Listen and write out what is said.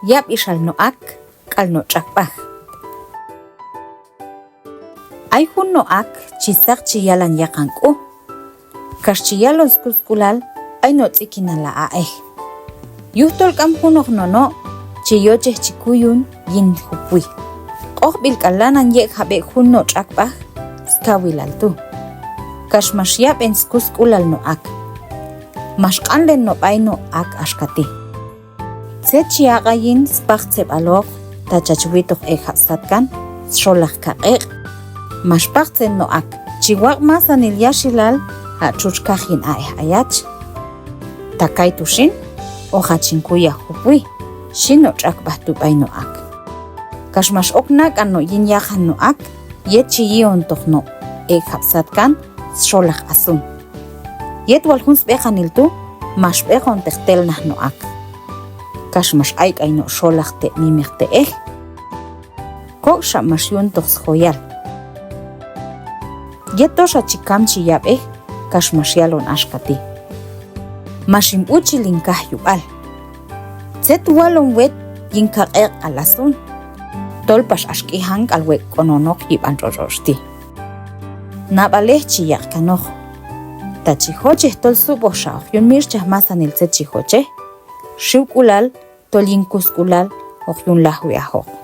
Yap ishal no'ak k'al no'ch'akb'aj. Ay jun no'ak chisaq chiyalan yaqank'u. Kaxchiyalon skuskulal ay no'tz'ikinala'aj. Yuj tolk'am jun ojnono' chiyochej chikuyun yin jupwi. Q'oj b'ilk'alanan yek jab'ek jun no'ch'akb'aj skawilaltu. Kaxmaxyab' en skuskulal no'ak. Maxq'anlen no'b'ay no'ak axkati. Tze chiyaq'ayin spaj tzeb'aloj tachachwitoj jab'satkan xolaj kaq'eq'. Maxpaqtzen no'ak chiwaq masanil yaxilal achuchkaj yin ayach. Takay tuxin ojachinkuyaj jupwi xin no'ch'akb'aj tub'ay no'ak. Kaxmax'oknak ano yin yajan no'ak yet chiyion tojno jab'satkan xolaj asun. Yet waljun sb'ejaniltu maxb'ejon tejtel naj no'ak. Kaxmax'ayk'ay no xolaj te'mimej te'ej. Kok xa'maxyun toj sjoyal. Yet tox achikam chiyab'ej kaxmaxyalon axkati. Maximb'uchil inkaj yub'al. Tze tuwalon wet yin kaq'eq alasun. Tolpax axk'ijan k'alwek k'ononok yib'an ch'och'oxti. Nab'alej chiyaq kanoj. Tachijochej tol sub'oj xa'oj yun mirchaj masanil tze chijochej. Xiwk'ulal tol yin kuskulal oj yun laj wi'ajoj.